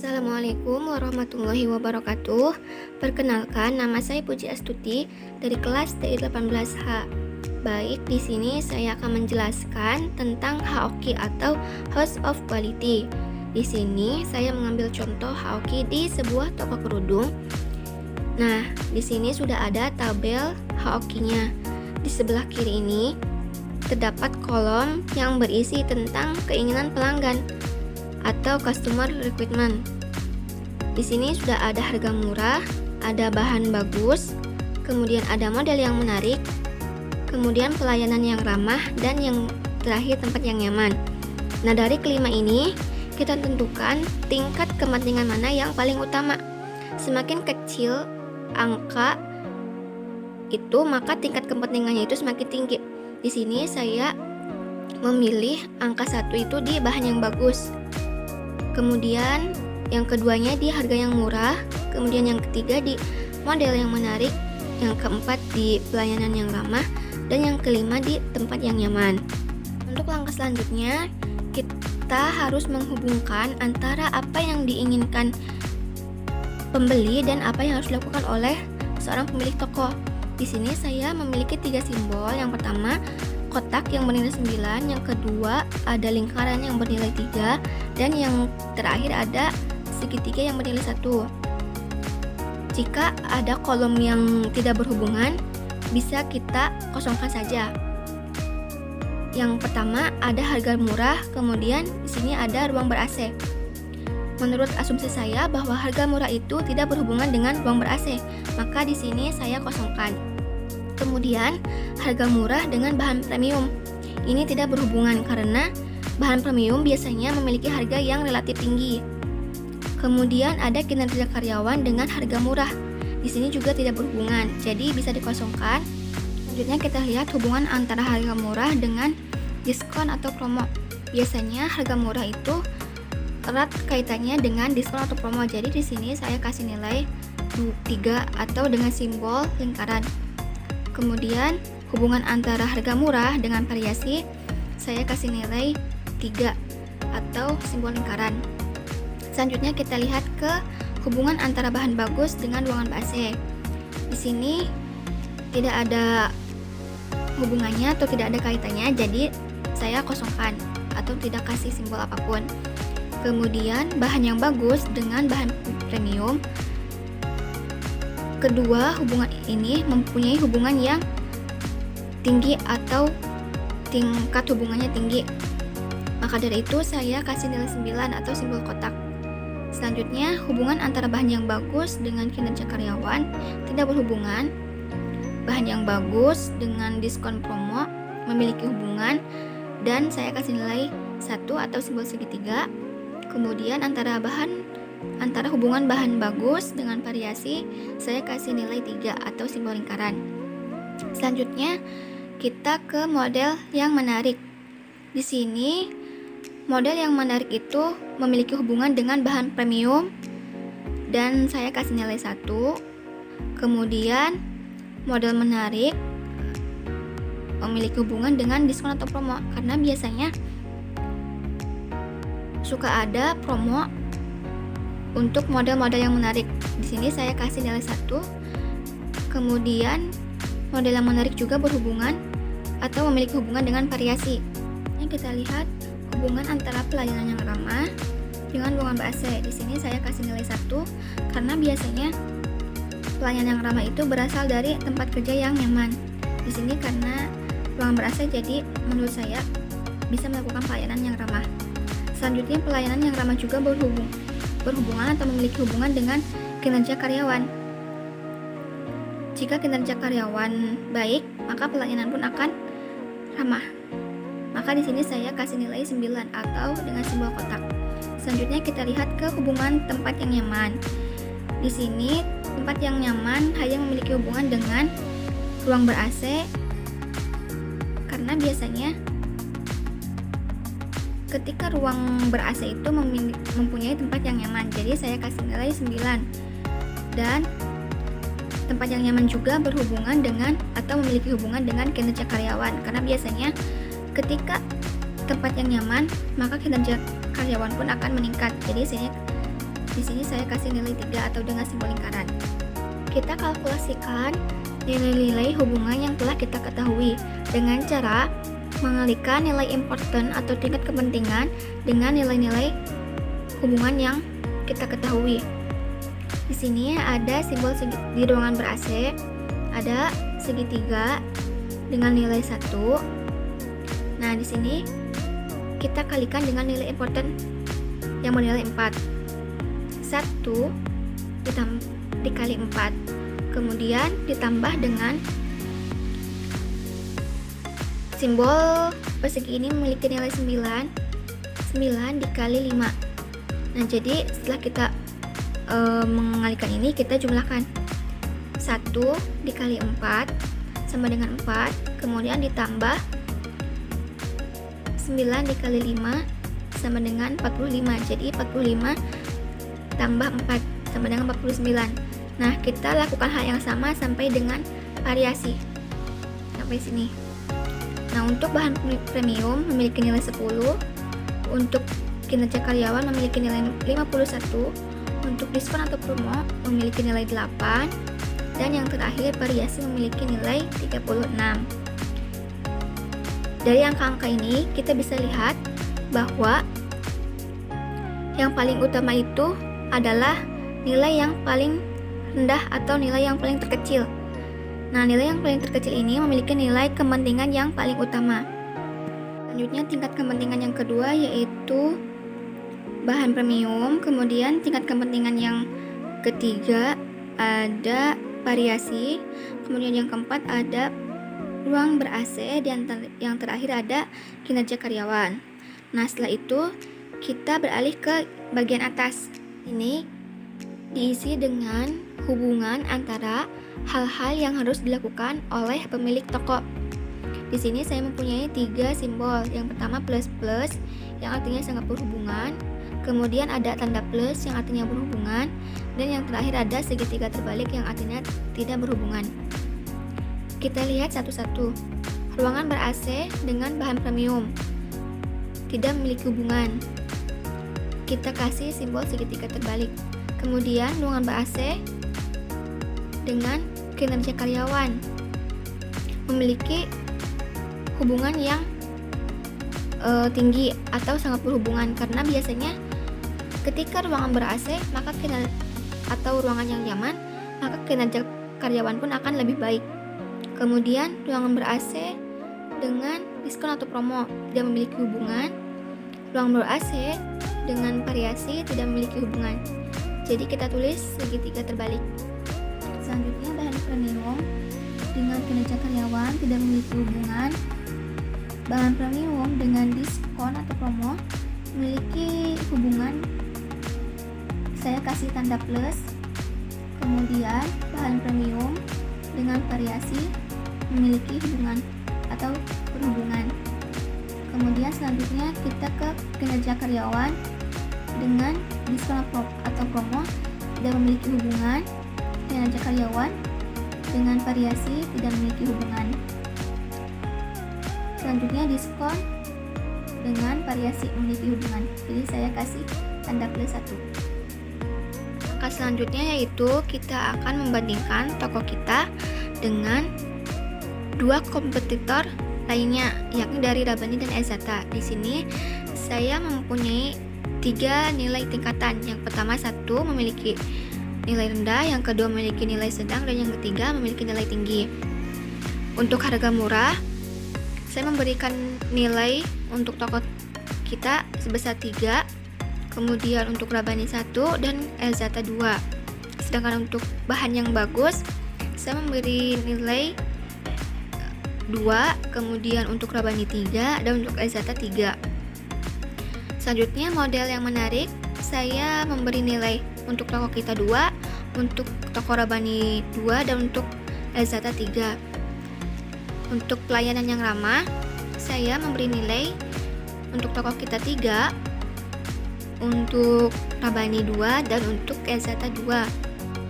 Assalamualaikum warahmatullahi wabarakatuh. Perkenalkan, nama saya Puji Astuti dari kelas TI18H. Baik, di sini saya akan menjelaskan tentang HOQ atau House of Quality. Di sini saya mengambil contoh HOQ di sebuah toko kerudung. Nah, di sini sudah ada tabel HOQ-nya. Di sebelah kiri ini terdapat kolom yang berisi tentang keinginan pelanggan atau customer requirement. Di sini sudah ada harga murah, ada bahan bagus, kemudian ada model yang menarik, kemudian pelayanan yang ramah, dan yang terakhir tempat yang nyaman. Nah, dari kelima ini kita tentukan tingkat kepentingan mana yang paling utama. Semakin kecil angka itu, maka tingkat kepentingannya itu semakin tinggi. Di sini saya memilih angka 1 itu di bahan yang bagus. Kemudian yang keduanya di harga yang murah, kemudian yang ketiga di model yang menarik, yang keempat di pelayanan yang ramah, dan yang kelima di tempat yang nyaman. Untuk langkah selanjutnya, kita harus menghubungkan antara apa yang diinginkan pembeli dan apa yang harus dilakukan oleh seorang pemilik toko. Di sini saya memiliki 3 simbol. Yang pertama, kotak yang bernilai 9, yang kedua ada lingkaran yang bernilai 3, dan yang terakhir ada segitiga yang bernilai 1. Jika ada kolom yang tidak berhubungan, bisa kita kosongkan saja. Yang pertama ada harga murah, kemudian di sini ada ruang ber-AC. Menurut asumsi saya bahwa harga murah itu tidak berhubungan dengan ruang ber-AC, maka di sini saya kosongkan. Kemudian harga murah dengan bahan premium. Ini tidak berhubungan karena bahan premium biasanya memiliki harga yang relatif tinggi. Kemudian ada kinerja karyawan dengan harga murah. Di sini juga tidak berhubungan, jadi bisa dikosongkan. Selanjutnya kita lihat hubungan antara harga murah dengan diskon atau promo. Biasanya harga murah itu erat kaitannya dengan diskon atau promo. Jadi di sini saya kasih nilai 3 atau dengan simbol lingkaran. Kemudian hubungan antara harga murah dengan variasi saya kasih nilai 3 atau simbol lingkaran. Selanjutnya kita lihat ke hubungan antara bahan bagus dengan ruangan AC. Di sini tidak ada hubungannya atau tidak ada kaitannya, jadi saya kosongkan atau tidak kasih simbol apapun. Kemudian bahan yang bagus dengan bahan premium. Kedua hubungan ini mempunyai hubungan yang tinggi atau tingkat hubungannya tinggi. Maka dari itu saya kasih nilai 9 atau simbol kotak. Selanjutnya hubungan antara bahan yang bagus dengan kinerja karyawan tidak berhubungan. Bahan yang bagus dengan diskon promo memiliki hubungan dan saya kasih nilai 1 atau simbol segitiga. Kemudian antara hubungan bahan bagus dengan variasi saya kasih nilai 3 atau simbol lingkaran. Selanjutnya kita ke model yang menarik. Di sini model yang menarik itu memiliki hubungan dengan bahan premium dan saya kasih nilai 1. Kemudian model menarik memiliki hubungan dengan diskon atau promo karena biasanya suka ada promo untuk model-model yang menarik. Di sini saya kasih nilai 1. Kemudian model yang menarik juga berhubungan atau memiliki hubungan dengan variasi. Ini kita lihat hubungan antara pelayanan yang ramah dengan ruangan ber-AC. Di sini saya kasih nilai 1 karena biasanya pelayanan yang ramah itu berasal dari tempat kerja yang nyaman. Di sini karena ruangan ber-AC, jadi menurut saya bisa melakukan pelayanan yang ramah. Selanjutnya pelayanan yang ramah juga berhubungan atau memiliki hubungan dengan kinerja karyawan. Jika kinerja karyawan baik, maka pelayanan pun akan ramah. Maka di sini saya kasih nilai 9 atau dengan simbol kotak. Selanjutnya kita lihat ke hubungan tempat yang nyaman. Di sini tempat yang nyaman hanya memiliki hubungan dengan ruang ber-AC karena biasanya ketika ruang ber-AC itu mempunyai tempat yang nyaman, jadi saya kasih nilai 9. Dan tempat yang nyaman juga berhubungan dengan atau memiliki hubungan dengan kinerja karyawan karena biasanya ketika tempat yang nyaman maka kinerja karyawan pun akan meningkat. Jadi saya Di sini saya kasih nilai 3 atau dengan simbol lingkaran. Kita kalkulasikan nilai-nilai hubungan yang telah kita ketahui dengan cara mengalihkan nilai important atau tingkat kepentingan dengan nilai-nilai hubungan yang kita ketahui. Di sini ada simbol di ruangan ber-AC, ada segitiga dengan nilai 1. Nah, di sini kita kalikan dengan nilai important yang bernilai 4. 1 dikali 4. Kemudian ditambah dengan simbol persegi ini memiliki nilai 9. 9 dikali 5. Nah, jadi setelah kita mengalihkan ini, kita jumlahkan 1 dikali 4 sama dengan 4, kemudian ditambah 9 dikali 5 sama dengan 45. Jadi 45 tambah 4 sama dengan 49. Nah, kita lakukan hal yang sama sampai dengan variasi. Sampai sini. Nah, untuk bahan premium memiliki nilai 10, untuk kinerja karyawan memiliki nilai 51, untuk diskon atau promo memiliki nilai 8, dan yang terakhir variasi memiliki nilai 36. Dari angka-angka ini kita bisa lihat bahwa yang paling utama itu adalah nilai yang paling rendah atau nilai yang paling terkecil. Nah, nilai yang paling terkecil ini memiliki nilai kepentingan yang paling utama. Selanjutnya tingkat kepentingan yang kedua yaitu bahan premium. Kemudian tingkat kepentingan yang ketiga ada variasi. Kemudian yang keempat ada ruang ber-AC, dan yang terakhir ada kinerja karyawan. Nah, setelah itu kita beralih ke bagian atas. Ini diisi dengan hubungan antara hal-hal yang harus dilakukan oleh pemilik toko. Di sini saya mempunyai 3 simbol. Yang pertama plus yang artinya sangat berhubungan. Kemudian ada tanda plus yang artinya berhubungan, dan yang terakhir ada segitiga terbalik yang artinya tidak berhubungan. Kita lihat satu-satu. Ruangan ber-AC dengan bahan premium tidak memiliki hubungan. Kita kasih simbol segitiga terbalik. Kemudian ruangan ber-AC dengan kinerja karyawan memiliki hubungan yang tinggi atau sangat berhubungan, karena biasanya ketika ruangan ber-AC atau ruangan yang nyaman, maka kinerja karyawan pun akan lebih baik. Kemudian ruangan ber-AC dengan diskon atau promo tidak memiliki hubungan. Ruangan ber-AC dengan variasi tidak memiliki hubungan. Jadi kita tulis segitiga terbalik. Selanjutnya bahan premium dengan kinerja karyawan tidak memiliki hubungan. Bahan premium dengan diskon atau promo memiliki hubungan. Saya kasih tanda plus. Kemudian bahan premium dengan variasi memiliki hubungan atau berhubungan. Kemudian selanjutnya kita ke kinerja karyawan dengan diskon atau promo tidak memiliki hubungan. Kinerja karyawan dengan variasi tidak memiliki hubungan. Selanjutnya diskon dengan variasi memiliki hubungan. Jadi saya kasih tanda plus 1. Angka selanjutnya yaitu kita akan membandingkan toko kita dengan 2 kompetitor lainnya, yakni dari Rabbani dan Ezata. Di sini saya mempunyai 3 nilai tingkatan. Yang pertama 1 memiliki nilai rendah, yang kedua memiliki nilai sedang, dan yang ketiga memiliki nilai tinggi. Untuk harga murah, saya memberikan nilai untuk toko kita sebesar 3, kemudian untuk Rabbani 1 dan Ezata 2. Sedangkan untuk bahan yang bagus, saya memberi nilai 2, kemudian untuk Rabbani 3, dan untuk Ezata 3. Selanjutnya model yang menarik, saya memberi nilai untuk toko kita 2, untuk toko Rabbani 2, dan untuk Ezata 3. Untuk pelayanan yang ramah, saya memberi nilai untuk toko kita 3, untuk Rabbani 2, dan untuk Ezata 2.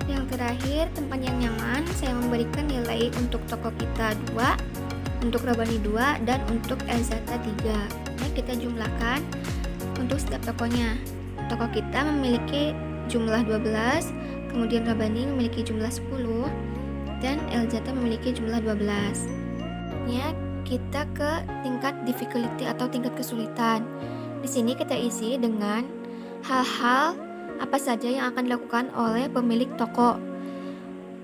Yang terakhir, tempat yang nyaman, saya memberikan nilai untuk toko kita 2, untuk Rabbani 2, dan untuk Ezata 3. Ini kita jumlahkan untuk setiap tokonya. Toko kita memiliki jumlah 12, kemudian Rabbani memiliki jumlah 10, dan Elzata memiliki jumlah 12. Kita ke tingkat difficulty atau tingkat kesulitan. Di sini kita isi dengan hal-hal apa saja yang akan dilakukan oleh pemilik toko.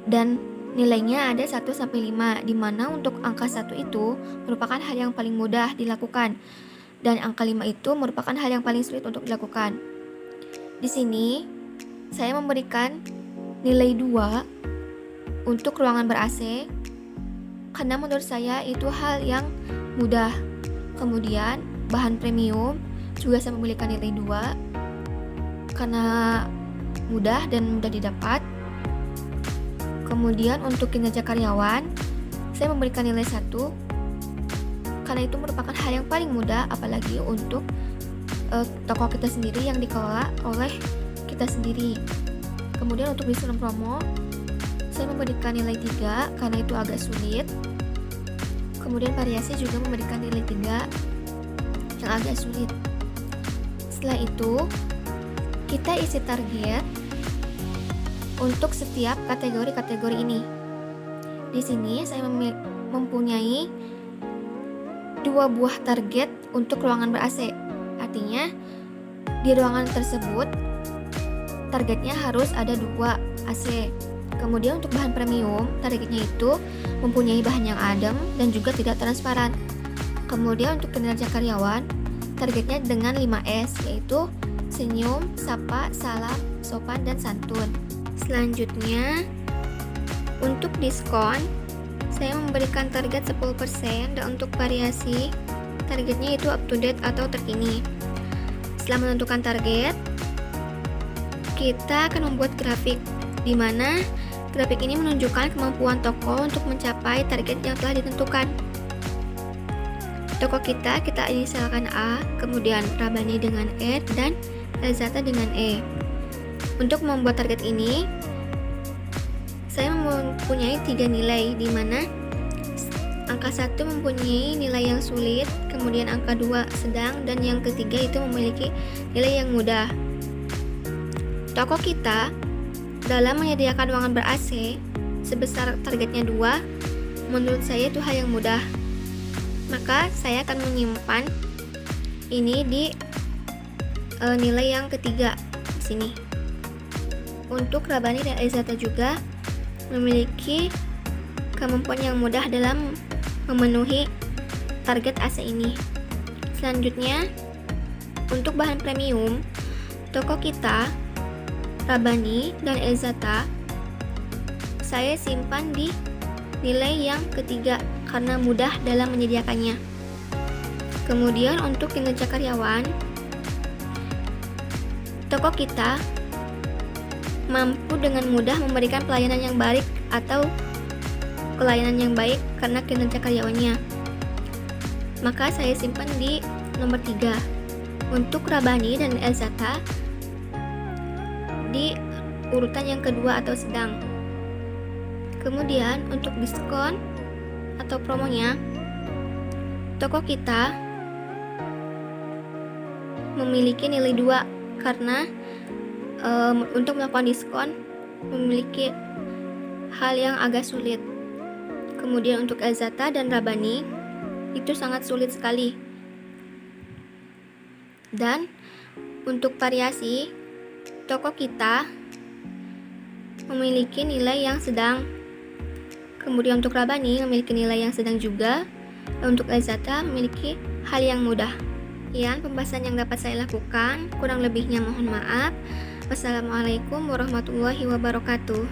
Dan nilainya ada 1 sampai 5, di mana untuk angka 1 itu merupakan hal yang paling mudah dilakukan dan angka 5 itu merupakan hal yang paling sulit untuk dilakukan. Di sini saya memberikan nilai 2 untuk ruangan ber-AC karena menurut saya itu hal yang mudah. Kemudian bahan premium juga saya memberikan nilai 2 karena mudah dan mudah didapat. Kemudian untuk kinerja karyawan saya memberikan nilai 1 karena itu merupakan hal yang paling mudah, apalagi untuk toko kita sendiri yang dikelola oleh kita sendiri. Kemudian untuk diskon promo saya memberikan nilai 3 karena itu agak sulit. Kemudian variasi juga memberikan nilai 3 yang agak sulit. Setelah itu kita isi target untuk setiap kategori-kategori ini. Di sini saya mempunyai 2 buah target untuk ruangan ber-AC. Artinya di ruangan tersebut targetnya harus ada 2 AC. Kemudian untuk bahan premium, targetnya itu mempunyai bahan yang adem dan juga tidak transparan. Kemudian untuk kinerja karyawan, targetnya dengan 5S, yaitu senyum, sapa, salam, sopan, dan santun. Selanjutnya, untuk diskon, saya memberikan target 10% dan untuk variasi, targetnya itu up to date atau terkini. Setelah menentukan target, kita akan membuat grafik, di mana grafik ini menunjukkan kemampuan toko untuk mencapai target yang telah ditentukan. Toko kita inisialkan A, kemudian Rabbani dengan E, dan Elzata dengan E. Untuk membuat target ini, saya mempunyai 3 nilai, di mana angka 1 mempunyai nilai yang sulit, kemudian angka 2 sedang, dan yang ketiga itu memiliki nilai yang mudah. Toko kita dalam menyediakan ruangan ber-AC sebesar targetnya 2, menurut saya itu hal yang mudah. Maka saya akan menyimpan ini di nilai yang ketiga di sini. Untuk Rabbani dan Elzata juga memiliki kemampuan yang mudah dalam memenuhi target AC ini. Selanjutnya, untuk bahan premium, toko kita Rabbani dan Elzata saya simpan di nilai yang ketiga karena mudah dalam menyediakannya. Kemudian untuk kinerja karyawan, toko kita mampu dengan mudah memberikan pelayanan yang baik atau pelayanan yang baik karena kinerja karyawannya. Maka saya simpan di nomor 3. Untuk Rabbani dan Elzata di urutan yang kedua atau sedang. Kemudian untuk diskon atau promonya, toko kita memiliki nilai 2 karena untuk melakukan diskon memiliki hal yang agak sulit. Kemudian untuk Elzata dan Rabbani itu sangat sulit sekali. Dan untuk variasi, toko kita memiliki nilai yang sedang. Kemudian untuk Rabbani memiliki nilai yang sedang juga. Dan untuk Elzata memiliki hal yang mudah. Sekian pembahasan yang dapat saya lakukan. Kurang lebihnya mohon maaf. Wassalamualaikum warahmatullahi wabarakatuh.